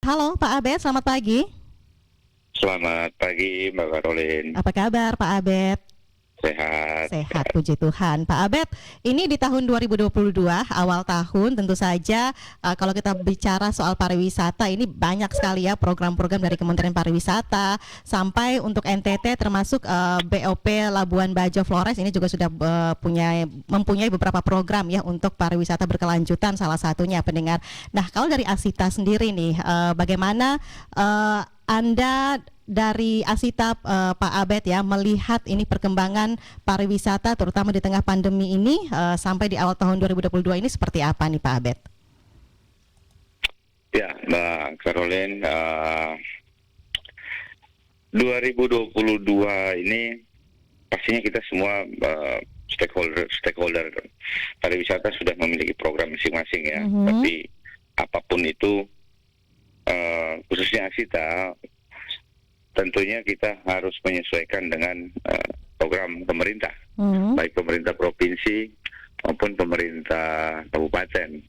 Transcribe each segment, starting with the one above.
Halo Pak Abed, selamat pagi. Selamat pagi Mbak Karolin, Apa kabar Pak Abed? sehat. Sehat, puji Tuhan. Pak Abed, ini di tahun 2022, awal tahun tentu saja kalau kita bicara soal pariwisata, ini banyak sekali ya program-program dari Kementerian Pariwisata sampai untuk NTT termasuk BOP Labuan Bajo Flores ini juga sudah mempunyai beberapa program ya untuk pariwisata berkelanjutan salah satunya pendengar. Nah, kalau dari Asita sendiri nih, bagaimana Anda dari Asita Pak Abed ya melihat ini perkembangan pariwisata terutama di tengah pandemi ini sampai di awal tahun 2022 ini seperti apa nih Pak Abed? Ya Mbak Karolin, 2022 ini pastinya kita semua stakeholder pariwisata sudah memiliki program masing-masing ya. Tapi apapun itu, khususnya Asita, tentunya kita harus menyesuaikan dengan program pemerintah, baik pemerintah provinsi maupun pemerintah kabupaten.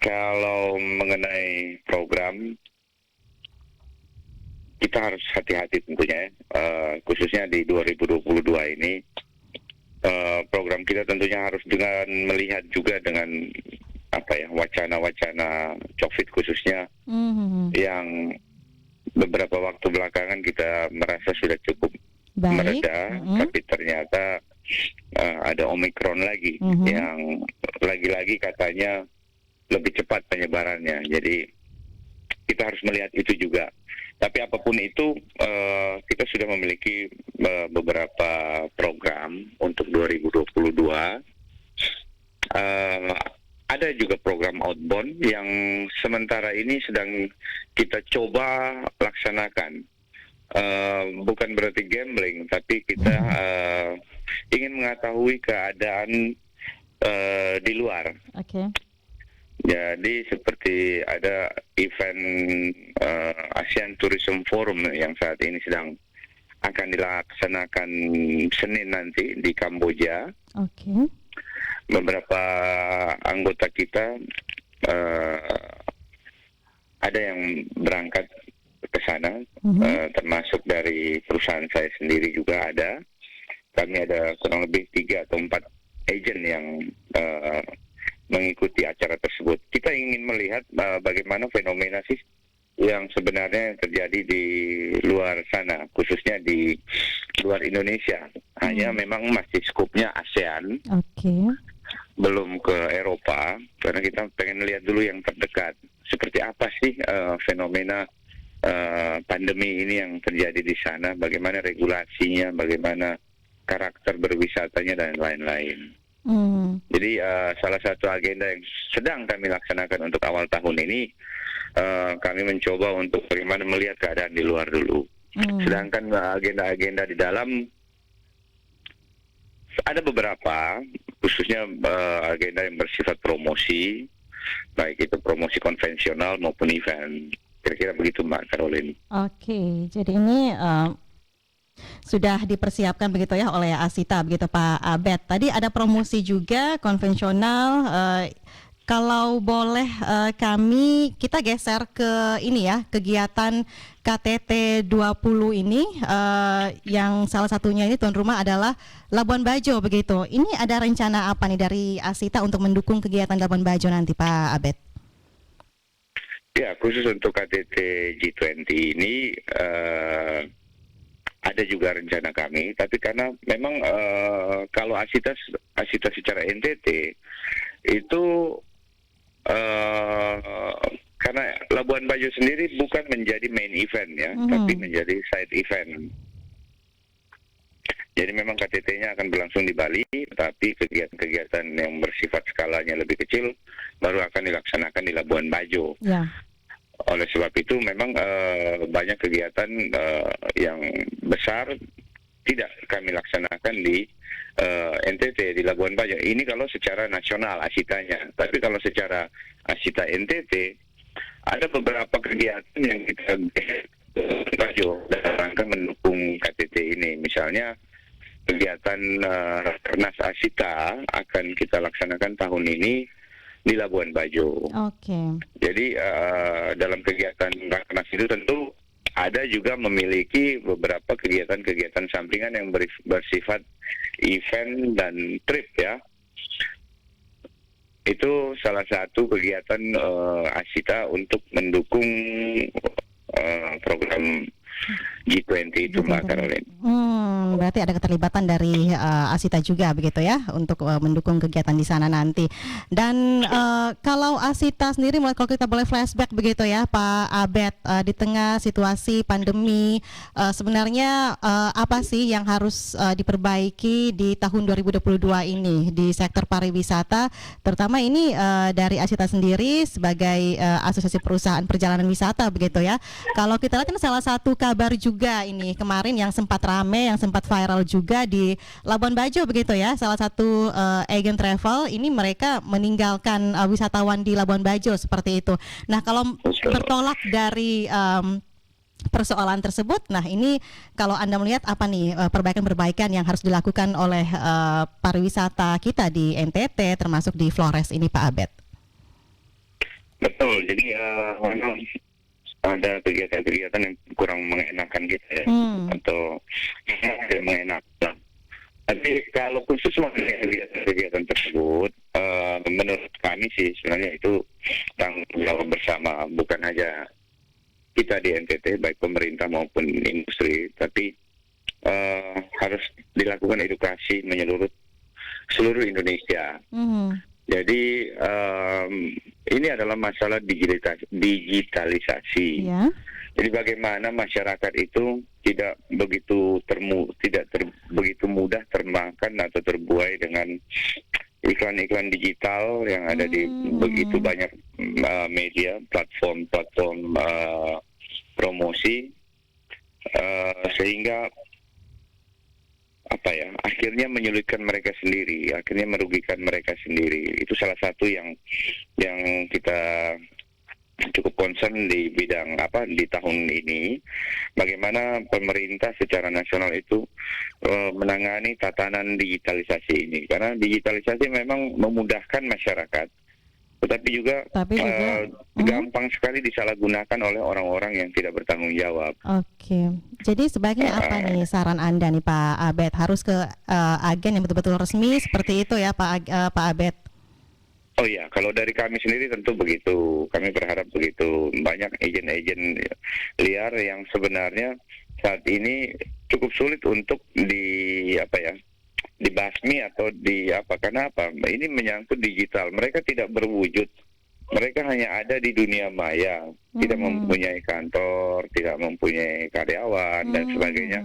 Kalau mengenai program, kita harus hati-hati tentunya, khususnya di 2022 ini, program kita tentunya harus dengan melihat juga dengan wacana-wacana COVID khususnya yang beberapa waktu belakangan kita merasa sudah cukup mereda, tapi ternyata ada Omikron lagi yang lagi-lagi katanya lebih cepat penyebarannya. Jadi kita harus melihat itu juga. Tapi apapun itu, kita sudah memiliki beberapa program untuk 2022. Ada juga program outbound yang sementara ini sedang kita coba laksanakan. Bukan berarti gambling, tapi kita ingin mengetahui keadaan di luar. Jadi seperti ada event ASEAN Tourism Forum yang saat ini sedang akan dilaksanakan Senin nanti di Kamboja. Beberapa anggota kita ada yang berangkat ke sana, termasuk dari perusahaan saya sendiri juga ada. Kami ada kurang lebih 3 atau 4 agen yang mengikuti acara tersebut. Kita ingin melihat bagaimana fenomena sih yang sebenarnya terjadi di luar sana, khususnya di luar Indonesia. Hanya memang masih skupnya ASEAN, belum ke Eropa, karena kita pengen lihat dulu yang terdekat. Seperti apa sih fenomena pandemi ini yang terjadi di sana, bagaimana regulasinya, bagaimana karakter berwisatanya, dan lain-lain. Jadi salah satu agenda yang sedang kami laksanakan untuk awal tahun ini, kami mencoba untuk bagaimana melihat keadaan di luar dulu. Sedangkan agenda-agenda di dalam ada beberapa, khususnya agenda yang bersifat promosi, baik itu promosi konvensional maupun event. Kira-kira begitu Mbak Karolin. Jadi ini sudah dipersiapkan begitu ya oleh Asita begitu Pak Abed. Tadi ada promosi juga konvensional. Kalau boleh kita geser ke ini ya, kegiatan KTT 20 ini yang salah satunya ini tuan rumah adalah Labuan Bajo begitu. Ini ada rencana apa nih dari Asita untuk mendukung kegiatan Labuan Bajo nanti Pak Abed? Ya, khusus untuk KTT G20 ini ada juga rencana kami, tapi karena memang kalau Asita secara NTT itu karena Labuan Bajo sendiri bukan menjadi main event ya, tapi menjadi side event. Jadi memang KTT-nya akan berlangsung di Bali, tapi kegiatan-kegiatan yang bersifat skalanya lebih kecil baru akan dilaksanakan di Labuan Bajo. Oleh sebab itu memang banyak kegiatan yang besar tidak kami laksanakan di NTT, di Labuan Bajo. Ini kalau secara nasional Asitanya. Tapi kalau secara Asita NTT, ada beberapa kegiatan yang kita Bajo dalam rangka mendukung KTT ini. Misalnya kegiatan Rakernas Asita akan kita laksanakan tahun ini di Labuan Bajo. Oke. Jadi dalam kegiatan Rakernas itu tentu ada juga memiliki beberapa kegiatan-kegiatan sampingan yang bersifat event dan trip ya. Itu salah satu kegiatan Asita untuk mendukung program G20 itu, Mbak Caroline. Berarti ada keterlibatan dari Asita juga begitu ya untuk mendukung kegiatan di sana nanti. Dan kalau Asita sendiri, kalau kita boleh flashback begitu ya, Pak Abed, di tengah situasi pandemi, sebenarnya apa sih yang harus diperbaiki di tahun 2022 ini di sektor pariwisata, terutama ini dari Asita sendiri sebagai asosiasi perusahaan perjalanan wisata begitu ya. Kalau kita lihat kan salah satu kabar juga ini kemarin yang sempat rame, yang sempat viral juga di Labuan Bajo begitu ya. Salah satu agen travel ini mereka meninggalkan wisatawan di Labuan Bajo seperti itu. Nah, kalau bertolak dari persoalan tersebut, nah ini kalau Anda melihat apa nih perbaikan-perbaikan yang harus dilakukan oleh pariwisata kita di NTT termasuk di Flores ini, Pak Abed? Betul, jadi memang ada kegiatan-kegiatan yang kurang mengenakan kita ya, atau tidak mengenakan. Tapi kalau khusus mengenai kegiatan tersebut, menurut kami sih sebenarnya itu tanggung jawab bersama, bukan hanya kita di NTT, baik pemerintah maupun industri, tapi harus dilakukan edukasi menyeluruh seluruh Indonesia. Jadi ini adalah masalah digitalisasi. Yeah. Jadi bagaimana masyarakat itu tidak begitu begitu mudah termakan atau terbuai dengan iklan-iklan digital yang ada di begitu banyak media, platform promosi, sehingga akhirnya menyulitkan mereka sendiri, akhirnya merugikan mereka sendiri. Itu salah satu yang kita cukup concern di bidang di tahun ini, bagaimana pemerintah secara nasional itu menangani tatanan digitalisasi ini, karena digitalisasi memang memudahkan masyarakat, tetapi juga gampang sekali disalahgunakan oleh orang-orang yang tidak bertanggung jawab. Oke, jadi sebaiknya apa nih saran Anda nih Pak Abed? Harus ke agen yang betul-betul resmi seperti itu ya Pak Abed? Oh iya, kalau dari kami sendiri tentu begitu. Kami berharap begitu. Banyak agen-agen liar yang sebenarnya saat ini cukup sulit untuk dibasmi atau karena ini menyangkut digital. Mereka tidak berwujud, mereka hanya ada di dunia maya, tidak mempunyai kantor, tidak mempunyai karyawan dan sebagainya,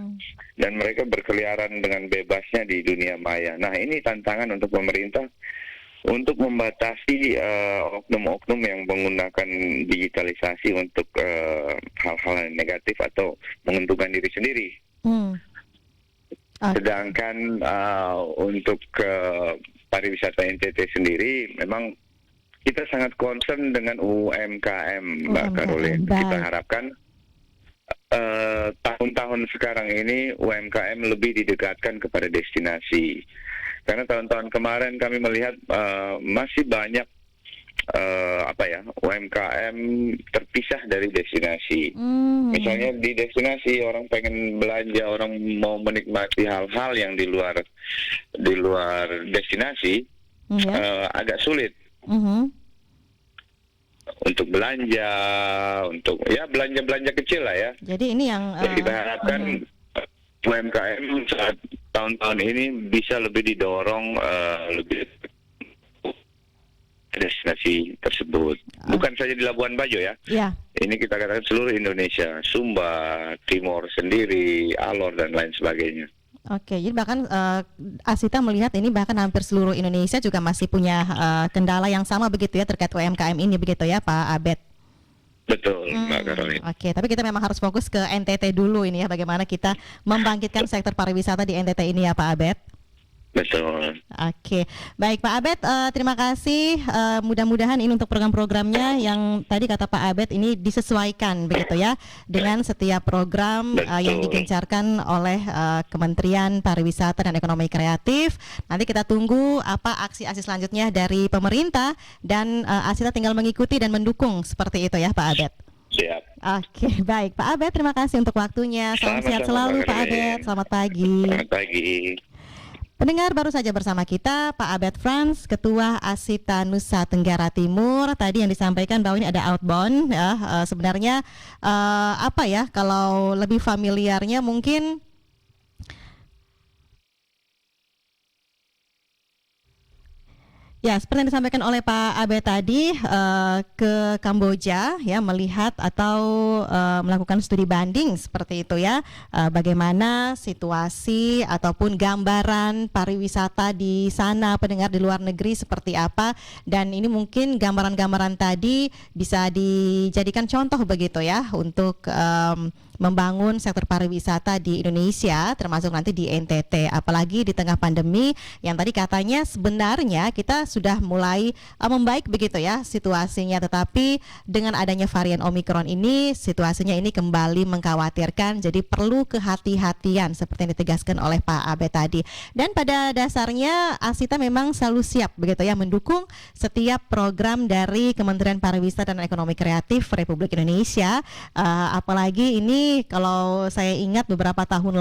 dan mereka berkeliaran dengan bebasnya di dunia maya. Nah, ini tantangan untuk pemerintah untuk membatasi oknum-oknum yang menggunakan digitalisasi untuk hal-hal yang negatif atau menguntungkan diri sendiri. Sedangkan untuk pariwisata NTT sendiri, memang kita sangat concern dengan UMKM, Mbak Caroline. Kita harapkan tahun-tahun sekarang ini UMKM lebih didekatkan kepada destinasi. Karena tahun-tahun kemarin kami melihat masih banyak UMKM terpisah dari destinasi. Misalnya di destinasi orang pengen belanja, orang mau menikmati hal-hal yang di luar destinasi, agak sulit untuk belanja, untuk belanja kecil lah ya. Jadi ini yang kita harapkan UMKM saat tahun-tahun ini bisa lebih didorong lebih destinasi tersebut. Bukan saja di Labuan Bajo ya. Yeah. Ini kita katakan seluruh Indonesia, Sumba, Timor sendiri, Alor dan lain sebagainya. Oke, jadi bahkan Asita melihat ini bahkan hampir seluruh Indonesia juga masih punya kendala yang sama begitu ya terkait UMKM ini begitu ya Pak Abed. Betul, Mbak Caroline. Oke, tapi kita memang harus fokus ke NTT dulu ini ya, bagaimana kita membangkitkan sektor pariwisata di NTT ini ya Pak Abed. Betul. Oke, baik Pak Abed, terima kasih. Mudah-mudahan ini untuk program-programnya yang tadi kata Pak Abed ini disesuaikan begitu ya dengan setiap program yang Betul. digencarkan oleh Kementerian Pariwisata dan Ekonomi Kreatif. Nanti kita tunggu apa aksi-aksi selanjutnya dari pemerintah dan Asita tinggal mengikuti dan mendukung seperti itu ya Pak Abed. Siap. Oke, baik Pak Abed, terima kasih untuk waktunya. Salam sehat Sama-sama, selalu Mbak Pak Abed. Erlin. Selamat pagi. Selamat pagi. Pendengar, baru saja bersama kita Pak Abed Franz, Ketua Asita Nusa Tenggara Timur. Tadi yang disampaikan bahwa ini ada outbound ya. Sebenarnya apa ya, kalau lebih familiarnya mungkin ya, seperti yang disampaikan oleh Pak Abe tadi, ke Kamboja ya, melihat atau melakukan studi banding seperti itu ya, bagaimana situasi ataupun gambaran pariwisata di sana, pendengar di luar negeri seperti apa, dan ini mungkin gambaran-gambaran tadi bisa dijadikan contoh begitu ya untuk membangun sektor pariwisata di Indonesia, termasuk nanti di NTT, apalagi di tengah pandemi yang tadi katanya sebenarnya kita sudah mulai membaik begitu ya situasinya, tetapi dengan adanya varian Omikron ini situasinya ini kembali mengkhawatirkan, jadi perlu kehati-hatian seperti yang ditegaskan oleh Pak Abe tadi. Dan pada dasarnya Asita memang selalu siap begitu ya mendukung setiap program dari Kementerian Pariwisata dan Ekonomi Kreatif Republik Indonesia, apalagi ini kalau saya ingat beberapa tahun